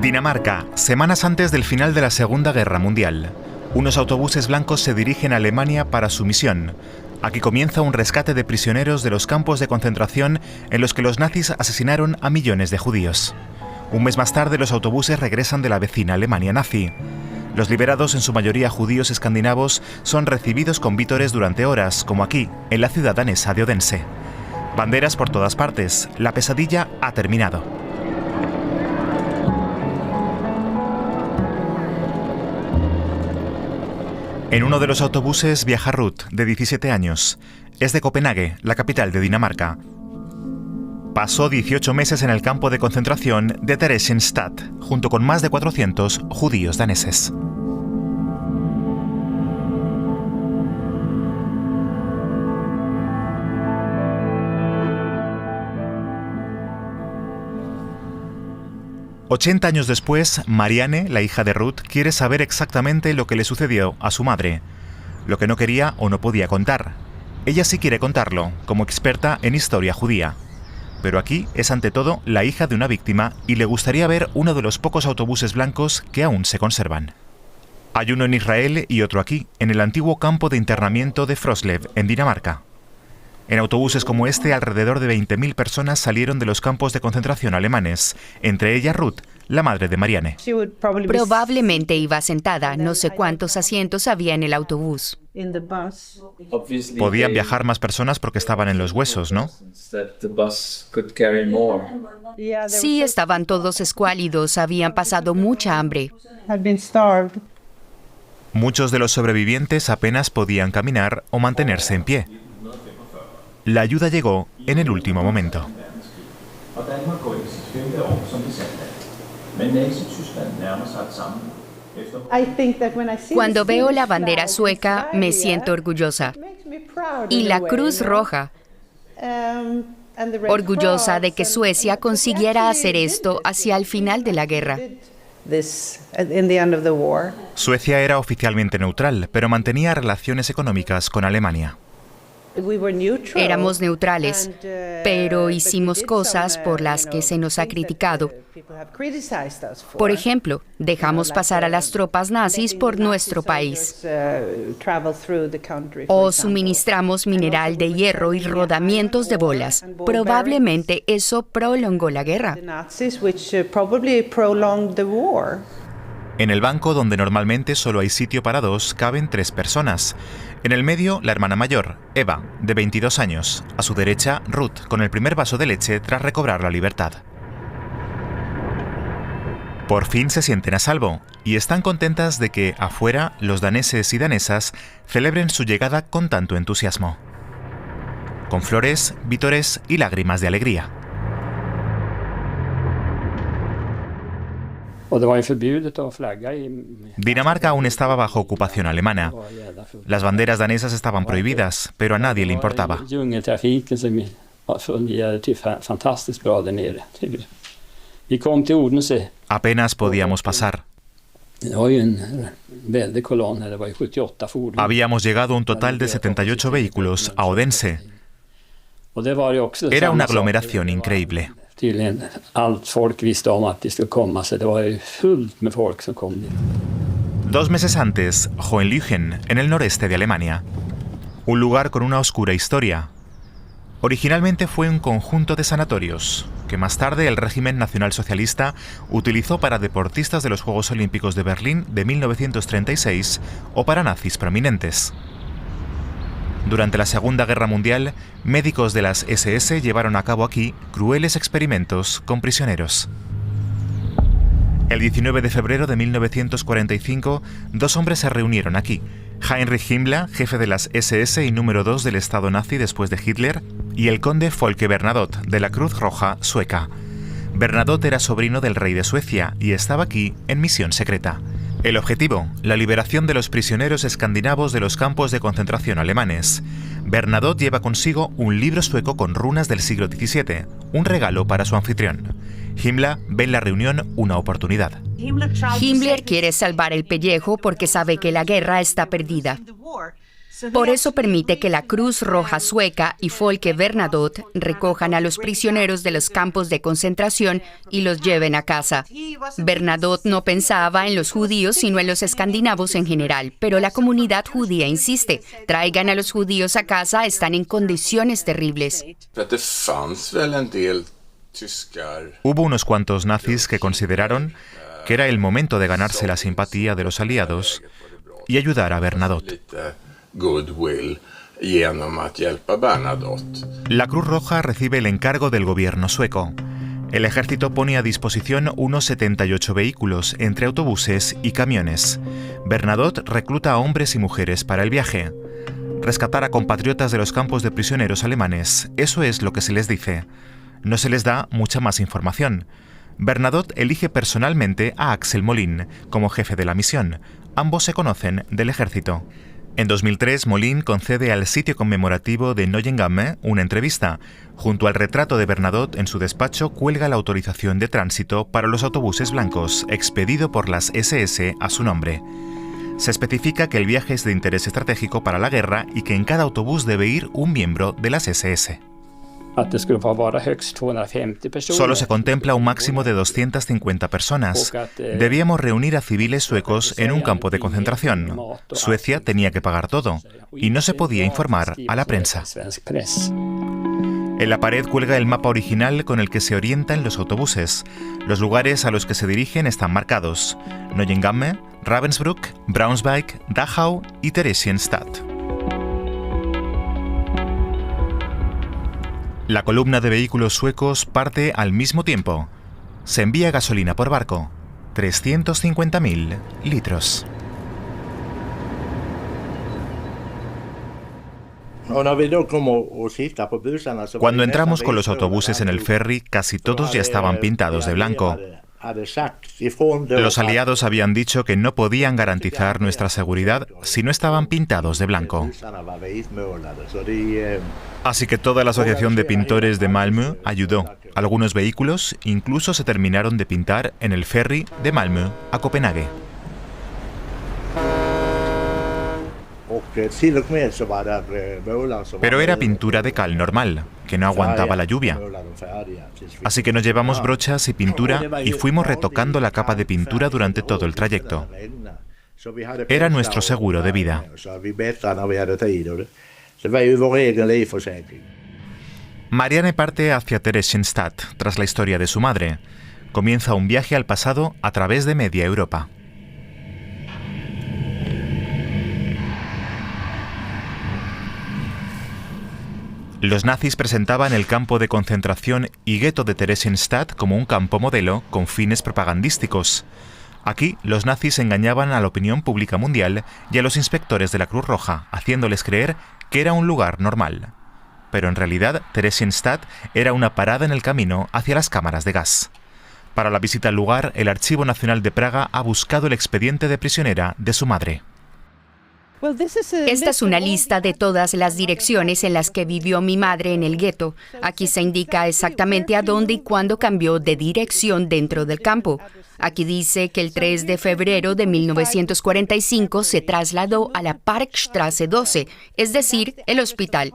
Dinamarca, semanas antes del final de la Segunda Guerra Mundial. Unos autobuses blancos se dirigen a Alemania para su misión. Aquí comienza un rescate de prisioneros de los campos de concentración en los que los nazis asesinaron a millones de judíos. Un mes más tarde, los autobuses regresan de la vecina Alemania nazi. Los liberados, en su mayoría judíos escandinavos, son recibidos con vítores durante horas, como aquí, en la ciudad danesa de Odense. Banderas por todas partes. La pesadilla ha terminado. En uno de los autobuses viaja Ruth, de 17 años. Es de Copenhague, la capital de Dinamarca. Pasó 18 meses en el campo de concentración de Theresienstadt, junto con más de 400 judíos daneses. «80 años después, Marianne, la hija de Ruth, quiere saber exactamente lo que le sucedió a su madre. Lo que no quería o no podía contar. Ella sí quiere contarlo, como experta en historia judía. Pero aquí es ante todo la hija de una víctima y le gustaría ver uno de los pocos autobuses blancos que aún se conservan. Hay uno en Israel y otro aquí, en el antiguo campo de internamiento de Froslev, en Dinamarca. En autobuses como este, alrededor de 20.000 personas salieron de los campos de concentración alemanes, entre ellas Ruth, la madre de Marianne. Probablemente iba sentada, no sé cuántos asientos había en el autobús. Podían viajar más personas porque estaban en los huesos, ¿no? Sí, estaban todos escuálidos, habían pasado mucha hambre. Muchos de los sobrevivientes apenas podían caminar o mantenerse en pie. La ayuda llegó en el último momento. Cuando veo la bandera sueca, me siento orgullosa. Y la Cruz Roja. Orgullosa de que Suecia consiguiera hacer esto hacia el final de la guerra. Suecia era oficialmente neutral, pero mantenía relaciones económicas con Alemania. Éramos neutrales, pero hicimos cosas por las que se nos ha criticado. Por ejemplo, dejamos pasar a las tropas nazis por nuestro país. O suministramos mineral de hierro y rodamientos de bolas. Probablemente eso prolongó la guerra. En el banco, donde normalmente solo hay sitio para dos, caben 3 personas. En el medio, la hermana mayor, Eva, de 22 años. A su derecha, Ruth, con el primer vaso de leche tras recobrar la libertad. Por fin se sienten a salvo y están contentas de que, afuera, los daneses y danesas celebren su llegada con tanto entusiasmo. Con flores, vítores y lágrimas de alegría. Dinamarca aún estaba bajo ocupación alemana. Las banderas danesas estaban prohibidas, pero a nadie le importaba. Apenas podíamos pasar. Habíamos llegado un total de 78 vehículos a Odense. Era una aglomeración increíble. 2 meses antes, Hohenlychen, en el noreste de Alemania. Un lugar con una oscura historia. Originalmente fue un conjunto de sanatorios, que más tarde el régimen nacionalsocialista utilizó para deportistas de los Juegos Olímpicos de Berlín de 1936 o para nazis prominentes. Durante la Segunda Guerra Mundial, médicos de las SS llevaron a cabo aquí crueles experimentos con prisioneros. El 19 de febrero de 1945, 2 hombres se reunieron aquí. Heinrich Himmler, jefe de las SS y número 2 del Estado nazi después de Hitler, y el conde Folke Bernadotte, de la Cruz Roja sueca. Bernadotte era sobrino del rey de Suecia y estaba aquí en misión secreta. El objetivo, la liberación de los prisioneros escandinavos de los campos de concentración alemanes. Bernadotte lleva consigo un libro sueco con runas del siglo XVII, un regalo para su anfitrión. Himmler ve en la reunión una oportunidad. Himmler quiere salvar el pellejo porque sabe que la guerra está perdida. Por eso permite que la Cruz Roja Sueca y Folke Bernadotte recojan a los prisioneros de los campos de concentración y los lleven a casa. Bernadotte no pensaba en los judíos, sino en los escandinavos en general, pero la comunidad judía insiste: traigan a los judíos a casa, están en condiciones terribles. Hubo unos cuantos nazis que consideraron que era el momento de ganarse la simpatía de los aliados y ayudar a Bernadotte. La Cruz Roja recibe el encargo del gobierno sueco. El ejército pone a disposición unos 78 vehículos, entre autobuses y camiones. Bernadotte recluta a hombres y mujeres para el viaje. Rescatar a compatriotas de los campos de prisioneros alemanes, eso es lo que se les dice. No se les da mucha más información. Bernadotte elige personalmente a Axel Molin como jefe de la misión. Ambos se conocen del ejército. En 2003, Molin concede al sitio conmemorativo de Neuengamme una entrevista. Junto al retrato de Bernadotte en su despacho cuelga la autorización de tránsito para los autobuses blancos, expedido por las SS a su nombre. Se especifica que el viaje es de interés estratégico para la guerra y que en cada autobús debe ir un miembro de las SS. Solo se contempla un máximo de 250 personas. Debíamos reunir a civiles suecos en un campo de concentración. Suecia tenía que pagar todo y no se podía informar a la prensa. En la pared cuelga el mapa original con el que se orientan los autobuses. Los lugares a los que se dirigen están marcados: Neuengamme, Ravensbrück, Braunschweig, Dachau y Theresienstadt. La columna de vehículos suecos parte al mismo tiempo. Se envía gasolina por barco, 350.000 litros. Cuando entramos con los autobuses en el ferry, casi todos ya estaban pintados de blanco. Los aliados habían dicho que no podían garantizar nuestra seguridad si no estaban pintados de blanco. Así que toda la Asociación de Pintores de Malmö ayudó. Algunos vehículos incluso se terminaron de pintar en el ferry de Malmö a Copenhague. Pero era pintura de cal normal, que no aguantaba la lluvia. Así que nos llevamos brochas y pintura y fuimos retocando la capa de pintura durante todo el trayecto. Era nuestro seguro de vida. Marianne parte hacia Theresienstadt tras la historia de su madre. Comienza un viaje al pasado a través de media Europa. Los nazis presentaban el campo de concentración y gueto de Theresienstadt como un campo modelo con fines propagandísticos. Aquí, los nazis engañaban a la opinión pública mundial y a los inspectores de la Cruz Roja, haciéndoles creer que era un lugar normal. Pero en realidad, Theresienstadt era una parada en el camino hacia las cámaras de gas. Para la visita al lugar, el Archivo Nacional de Praga ha buscado el expediente de prisionera de su madre. Esta es una lista de todas las direcciones en las que vivió mi madre en el gueto. Aquí se indica exactamente a dónde y cuándo cambió de dirección dentro del campo. Aquí dice que el 3 de febrero de 1945 se trasladó a la Parkstraße 12, es decir, el hospital.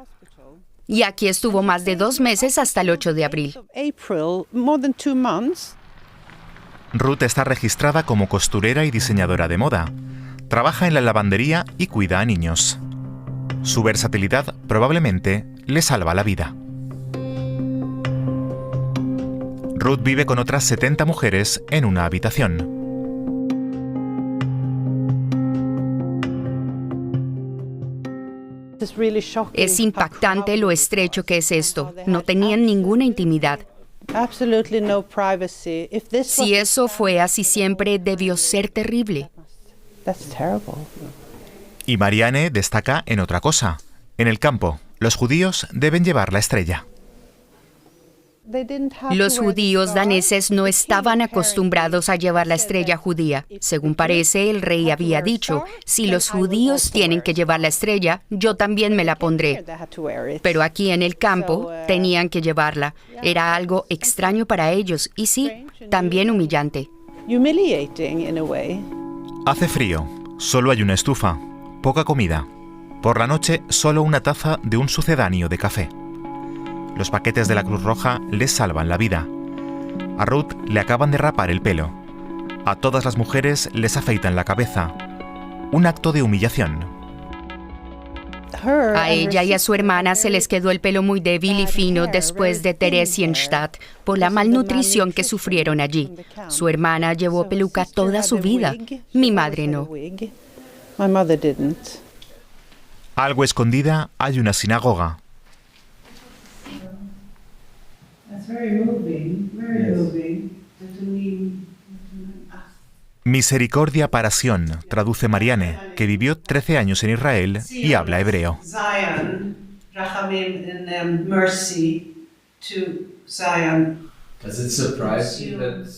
Y aquí estuvo más de 2 meses hasta el 8 de abril. Ruth está registrada como costurera y diseñadora de moda. Trabaja en la lavandería y cuida a niños. Su versatilidad probablemente le salva la vida. Ruth vive con otras 70 mujeres en una habitación. Es impactante lo estrecho que es esto. No tenían ninguna intimidad. Si eso fue así siempre, debió ser terrible. Y Marianne destaca en otra cosa. En el campo, los judíos deben llevar la estrella. Los judíos daneses no estaban acostumbrados a llevar la estrella judía. Según parece, el rey había dicho, si los judíos tienen que llevar la estrella, yo también me la pondré. Pero aquí en el campo tenían que llevarla. Era algo extraño para ellos y sí, también humillante. Hace frío, solo hay una estufa, poca comida. Por la noche, solo una taza de un sucedáneo de café. Los paquetes de la Cruz Roja les salvan la vida. A Ruth le acaban de rapar el pelo. A todas las mujeres les afeitan la cabeza. Un acto de humillación. A ella y a su hermana se les quedó el pelo muy débil y fino después de Theresienstadt por la malnutrición que sufrieron allí. Su hermana llevó peluca toda su vida. Mi madre no. Algo escondida hay una sinagoga. Misericordia para Sion, traduce Marianne, que vivió 13 años en Israel y habla hebreo.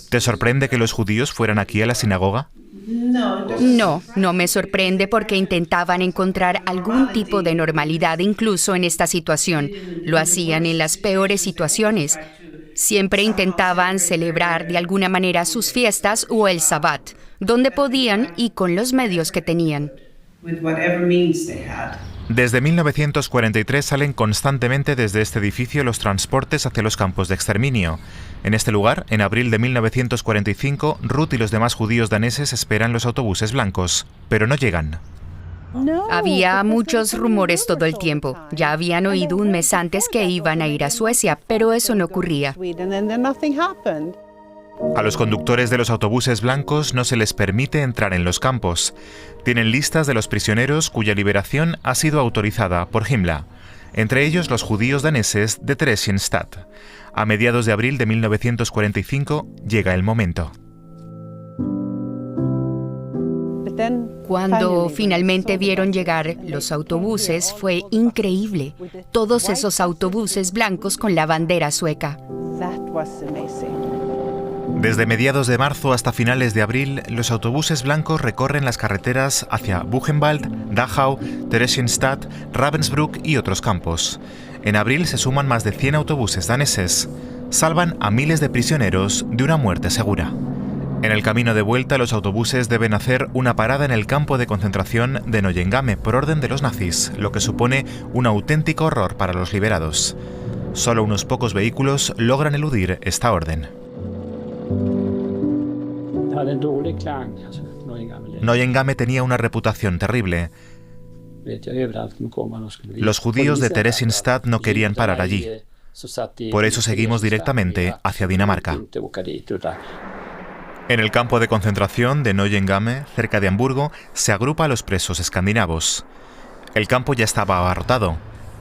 ¿Te sorprende que los judíos fueran aquí a la sinagoga? No me sorprende porque intentaban encontrar algún tipo de normalidad incluso en esta situación. Lo hacían en las peores situaciones. Siempre intentaban celebrar de alguna manera sus fiestas o el Sabbat, donde podían y con los medios que tenían. Desde 1943 salen constantemente desde este edificio los transportes hacia los campos de exterminio. En este lugar, en abril de 1945, Ruth y los demás judíos daneses esperan los autobuses blancos, pero no llegan. Había muchos rumores todo el tiempo. Ya habían oído un mes antes que iban a ir a Suecia, pero eso no ocurría. A los conductores de los autobuses blancos no se les permite entrar en los campos. Tienen listas de los prisioneros cuya liberación ha sido autorizada por Himmler, entre ellos los judíos daneses de Theresienstadt. A mediados de abril de 1945 llega el momento. Cuando finalmente vieron llegar los autobuses, fue increíble. Todos esos autobuses blancos con la bandera sueca. Desde mediados de marzo hasta finales de abril, los autobuses blancos recorren las carreteras hacia Buchenwald, Dachau, Theresienstadt, Ravensbrück y otros campos. En abril se suman más de 100 autobuses daneses. Salvan a miles de prisioneros de una muerte segura. En el camino de vuelta, los autobuses deben hacer una parada en el campo de concentración de Neuengamme por orden de los nazis, lo que supone un auténtico horror para los liberados. Solo unos pocos vehículos logran eludir esta orden. Neuengamme tenía una reputación terrible. Los judíos de Theresienstadt no querían parar allí. Por eso seguimos directamente hacia Dinamarca. En el campo de concentración de Neuengamme, cerca de Hamburgo, se agrupa a los presos escandinavos. El campo ya estaba abarrotado.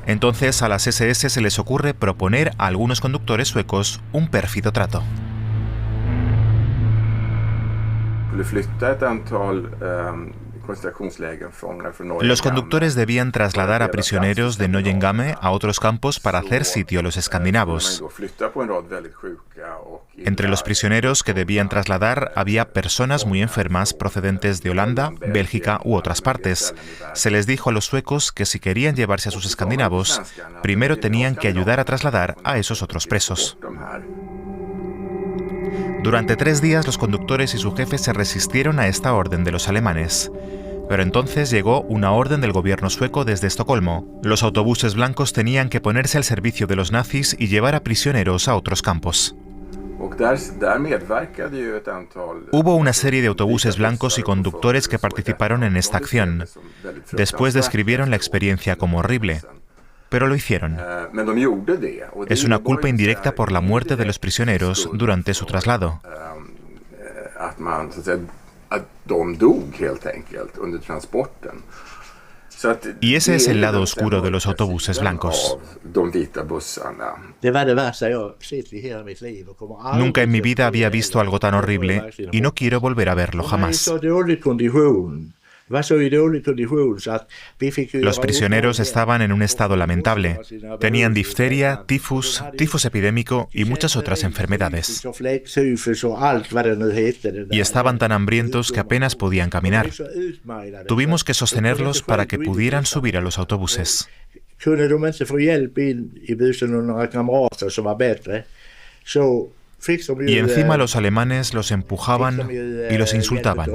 Entonces a las SS se les ocurre proponer a algunos conductores suecos un pérfido trato. Los conductores debían trasladar a prisioneros de Neuengamme a otros campos para hacer sitio a los escandinavos. Entre los prisioneros que debían trasladar había personas muy enfermas procedentes de Holanda, Bélgica u otras partes. Se les dijo a los suecos que si querían llevarse a sus escandinavos, primero tenían que ayudar a trasladar a esos otros presos. Durante 3 días los conductores y su jefe se resistieron a esta orden de los alemanes. Pero entonces llegó una orden del gobierno sueco desde Estocolmo. Los autobuses blancos tenían que ponerse al servicio de los nazis y llevar a prisioneros a otros campos. Hubo una serie de autobuses blancos y conductores que participaron en esta acción. Después describieron la experiencia como horrible. Pero lo hicieron. Es una culpa indirecta por la muerte de los prisioneros durante su traslado. Y ese es el lado oscuro de los autobuses blancos. Nunca en mi vida había visto algo tan horrible y no quiero volver a verlo jamás. Los prisioneros estaban en un estado lamentable. Tenían difteria, tifus epidémico y muchas otras enfermedades. Y estaban tan hambrientos que apenas podían caminar. Tuvimos que sostenerlos para que pudieran subir a los autobuses. Y encima los alemanes los empujaban y los insultaban.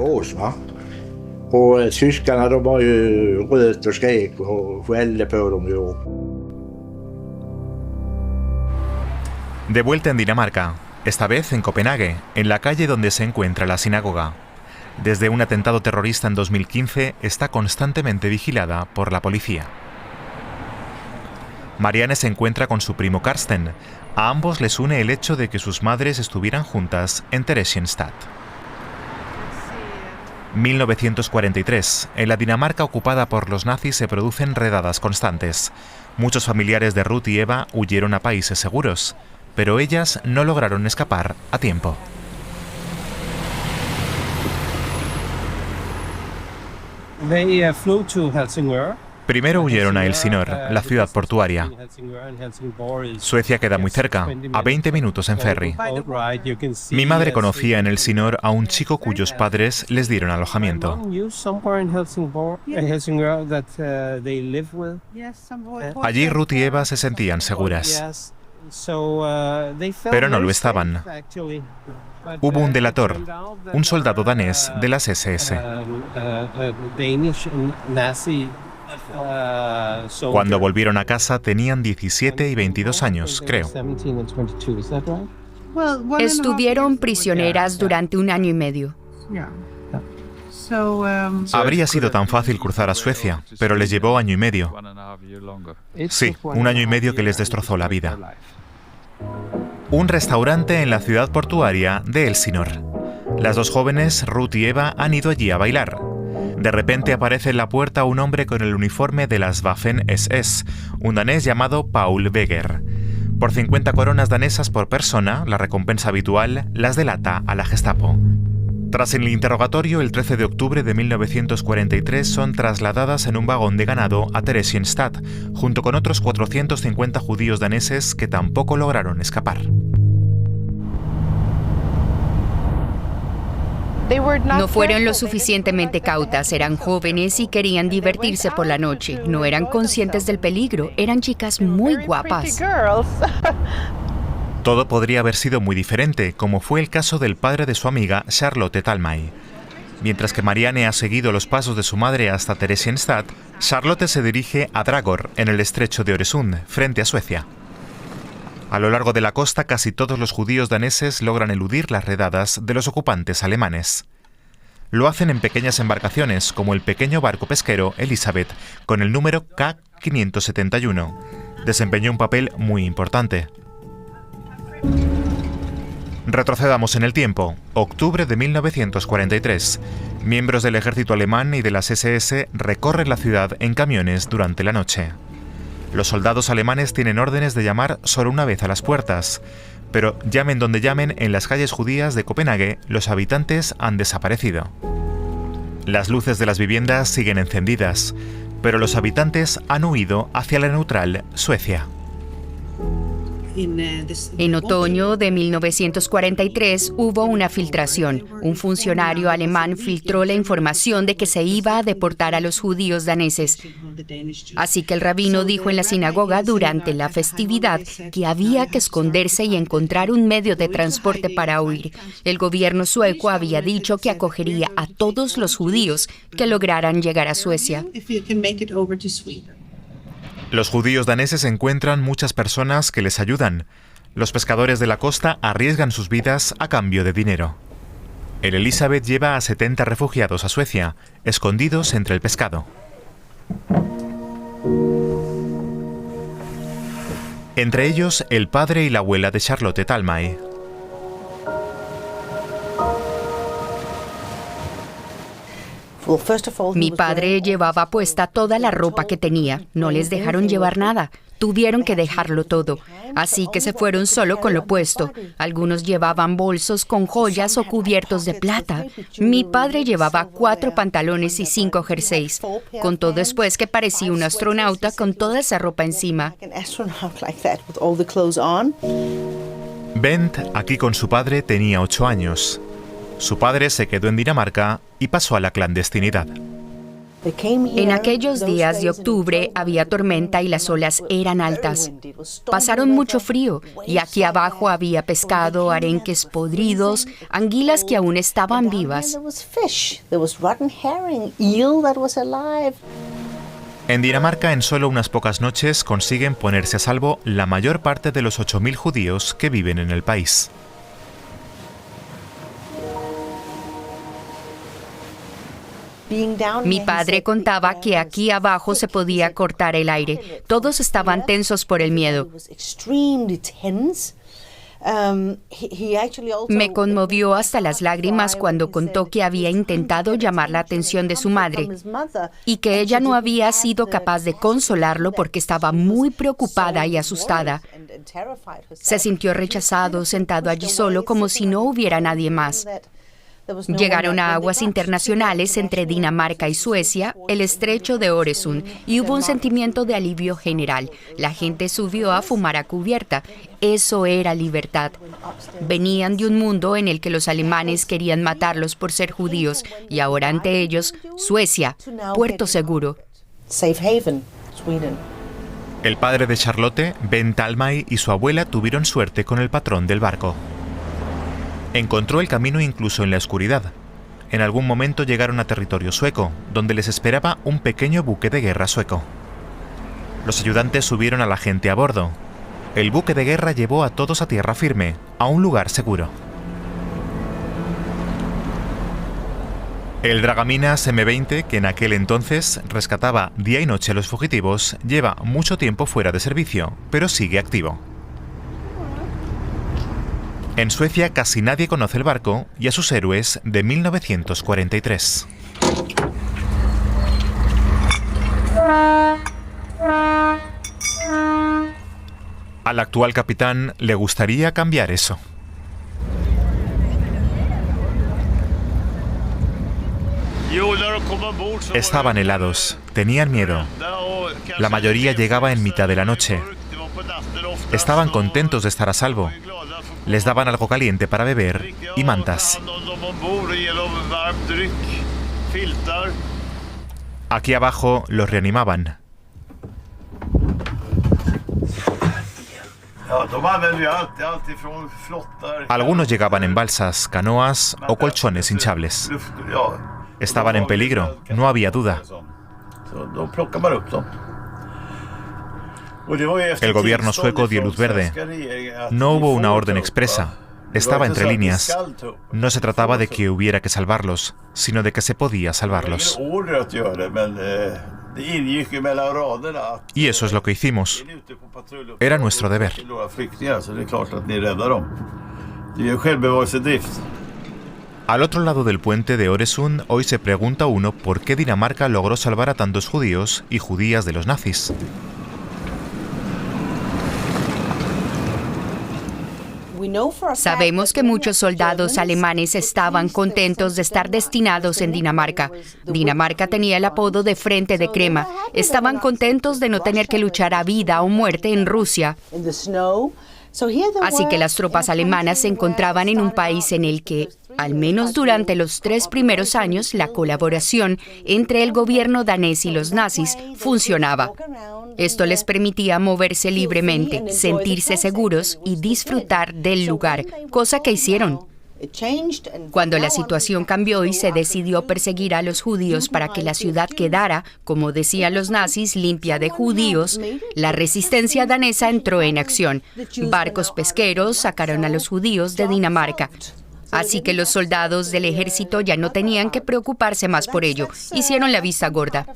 De vuelta en Dinamarca, esta vez en Copenhague, en la calle donde se encuentra la sinagoga. Desde un atentado terrorista en 2015, está constantemente vigilada por la policía. Marianne se encuentra con su primo Karsten. A ambos les une el hecho de que sus madres estuvieran juntas en Theresienstadt. 1943. En la Dinamarca ocupada por los nazis se producen redadas constantes. Muchos familiares de Ruth y Eva huyeron a países seguros, pero ellas no lograron escapar a tiempo. Primero huyeron a Elsinor, la ciudad portuaria. Suecia queda muy cerca, a 20 minutos en ferry. Mi madre conocía en Elsinor a un chico cuyos padres les dieron alojamiento. Allí Ruth y Eva se sentían seguras. Pero no lo estaban. Hubo un delator, un soldado danés de las SS. Cuando volvieron a casa tenían 17 y 22 años, creo. Estuvieron prisioneras durante 1 año y medio. Habría sido tan fácil cruzar a Suecia, pero les llevó 1 año y medio. Sí, 1 año y medio que les destrozó la vida. Un restaurante en la ciudad portuaria de Elsinor. Las dos jóvenes, Ruth y Eva, han ido allí a bailar. De repente aparece en la puerta un hombre con el uniforme de las Waffen-SS, un danés llamado Paul Weger. Por 50 coronas danesas por persona, la recompensa habitual, las delata a la Gestapo. Tras el interrogatorio, el 13 de octubre de 1943 son trasladadas en un vagón de ganado a Theresienstadt, junto con otros 450 judíos daneses que tampoco lograron escapar. No fueron lo suficientemente cautas, eran jóvenes y querían divertirse por la noche. No eran conscientes del peligro, eran chicas muy guapas. Todo podría haber sido muy diferente, como fue el caso del padre de su amiga Charlotte Talmay. Mientras que Marianne ha seguido los pasos de su madre hasta Theresienstadt, Charlotte se dirige a Dragor, en el estrecho de Öresund, frente a Suecia. A lo largo de la costa, casi todos los judíos daneses logran eludir las redadas de los ocupantes alemanes. Lo hacen en pequeñas embarcaciones, como el pequeño barco pesquero Elizabeth, con el número K571. Desempeñó un papel muy importante. Retrocedamos en el tiempo. Octubre de 1943. Miembros del ejército alemán y de las SS recorren la ciudad en camiones durante la noche. Los soldados alemanes tienen órdenes de llamar solo una vez a las puertas, pero llamen donde llamen, en las calles judías de Copenhague los habitantes han desaparecido. Las luces de las viviendas siguen encendidas, pero los habitantes han huido hacia la neutral Suecia. En otoño de 1943 hubo una filtración. Un funcionario alemán filtró la información de que se iba a deportar a los judíos daneses. Así que el rabino dijo en la sinagoga durante la festividad que había que esconderse y encontrar un medio de transporte para huir. El gobierno sueco había dicho que acogería a todos los judíos que lograran llegar a Suecia. Los judíos daneses encuentran muchas personas que les ayudan. Los pescadores de la costa arriesgan sus vidas a cambio de dinero. El Elizabeth lleva a 70 refugiados a Suecia, escondidos entre el pescado. Entre ellos, el padre y la abuela de Charlotte Talmay. Mi padre llevaba puesta toda la ropa que tenía. No les dejaron llevar nada. Tuvieron que dejarlo todo. Así que se fueron solo con lo puesto. Algunos llevaban bolsos con joyas o cubiertos de plata. Mi padre llevaba 4 pantalones y 5 jerseys. Contó después que parecía un astronauta con toda esa ropa encima. Bent, aquí con su padre, tenía 8 años. Su padre se quedó en Dinamarca y pasó a la clandestinidad. En aquellos días de octubre había tormenta y las olas eran altas. Pasaron mucho frío y aquí abajo había pescado, arenques podridos, anguilas que aún estaban vivas. En Dinamarca, en solo unas pocas noches consiguen ponerse a salvo la mayor parte de los 8.000 judíos que viven en el país. Mi padre contaba que aquí abajo se podía cortar el aire. Todos estaban tensos por el miedo. Me conmovió hasta las lágrimas cuando contó que había intentado llamar la atención de su madre y que ella no había sido capaz de consolarlo porque estaba muy preocupada y asustada. Se sintió rechazado, sentado allí solo, como si no hubiera nadie más. Llegaron a aguas internacionales entre Dinamarca y Suecia, el estrecho de Øresund, y hubo un sentimiento de alivio general. La gente subió a fumar a cubierta. Eso era libertad. Venían de un mundo en el que los alemanes querían matarlos por ser judíos, y ahora ante ellos, Suecia, puerto seguro. El padre de Charlotte, Ben Talmay, y su abuela tuvieron suerte con el patrón del barco. Encontró el camino incluso en la oscuridad. En algún momento llegaron a territorio sueco, donde les esperaba un pequeño buque de guerra sueco. Los ayudantes subieron a la gente a bordo. El buque de guerra llevó a todos a tierra firme, a un lugar seguro. El Dragaminas M20, que en aquel entonces rescataba día y noche a los fugitivos, lleva mucho tiempo fuera de servicio, pero sigue activo. En Suecia casi nadie conoce el barco y a sus héroes de 1943. Al actual capitán le gustaría cambiar eso. Estaban helados, tenían miedo. La mayoría llegaba en mitad de la noche. Estaban contentos de estar a salvo. Les daban algo caliente para beber y mantas. Aquí abajo los reanimaban. Algunos llegaban en balsas, canoas o colchones hinchables. Estaban en peligro, no había duda. El gobierno sueco dio luz verde. No hubo una orden expresa. Estaba entre líneas. No se trataba de que hubiera que salvarlos, sino de que se podía salvarlos. Y eso es lo que hicimos. Era nuestro deber. Al otro lado del puente de Øresund, hoy se pregunta uno por qué Dinamarca logró salvar a tantos judíos y judías de los nazis. Sabemos que muchos soldados alemanes estaban contentos de estar destinados en Dinamarca. Dinamarca tenía el apodo de Frente de Crema. Estaban contentos de no tener que luchar a vida o muerte en Rusia. Así que las tropas alemanas se encontraban en un país en el que, al menos durante los 3 primeros años, la colaboración entre el gobierno danés y los nazis funcionaba. Esto les permitía moverse libremente, sentirse seguros y disfrutar del lugar, cosa que hicieron. Cuando la situación cambió y se decidió perseguir a los judíos para que la ciudad quedara, como decían los nazis, limpia de judíos, la resistencia danesa entró en acción. Barcos pesqueros sacaron a los judíos de Dinamarca. Así que los soldados del ejército ya no tenían que preocuparse más por ello. Hicieron la vista gorda.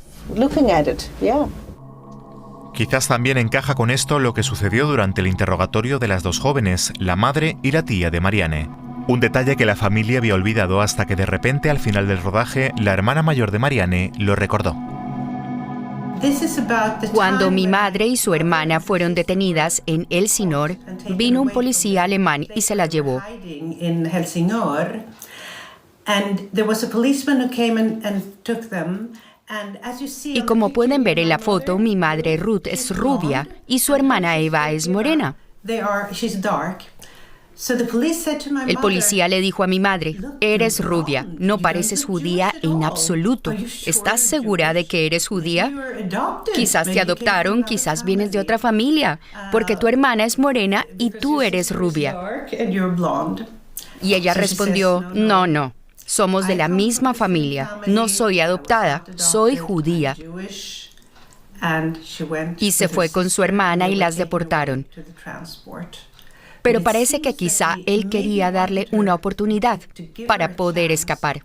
Quizás también encaja con esto lo que sucedió durante el interrogatorio de las dos jóvenes, la madre y la tía de Marianne. Un detalle que la familia había olvidado hasta que de repente al final del rodaje la hermana mayor de Marianne lo recordó. Cuando mi madre y su hermana fueron detenidas en Elsinor, vino un policía alemán y se las llevó. Y como pueden ver en la foto, mi madre Ruth es rubia y su hermana Eva es morena. El policía le dijo a mi madre, eres rubia, no pareces judía en absoluto. ¿Estás segura de que eres judía? Quizás te adoptaron, quizás vienes de otra familia, porque tu hermana es morena y tú eres rubia. Y ella respondió, no, somos de la misma familia, no soy adoptada, soy judía. Y se fue con su hermana y las deportaron. Pero parece que quizá él quería darle una oportunidad para poder escapar.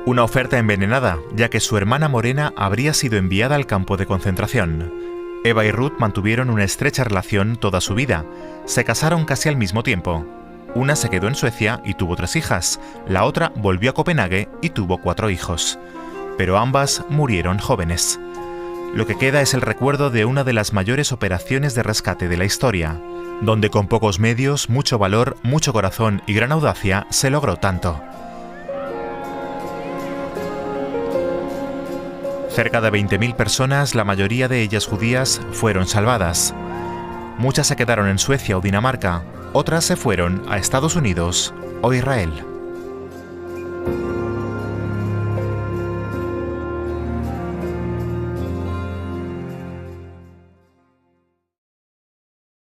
Una oferta envenenada, ya que su hermana morena habría sido enviada al campo de concentración. Eva y Ruth mantuvieron una estrecha relación toda su vida. Se casaron casi al mismo tiempo. Una se quedó en Suecia y tuvo 3 hijas. La otra volvió a Copenhague y tuvo 4 hijos. Pero ambas murieron jóvenes. Lo que queda es el recuerdo de una de las mayores operaciones de rescate de la historia, donde con pocos medios, mucho valor, mucho corazón y gran audacia se logró tanto. Cerca de 20.000 personas, la mayoría de ellas judías, fueron salvadas. Muchas se quedaron en Suecia o Dinamarca, otras se fueron a Estados Unidos o Israel.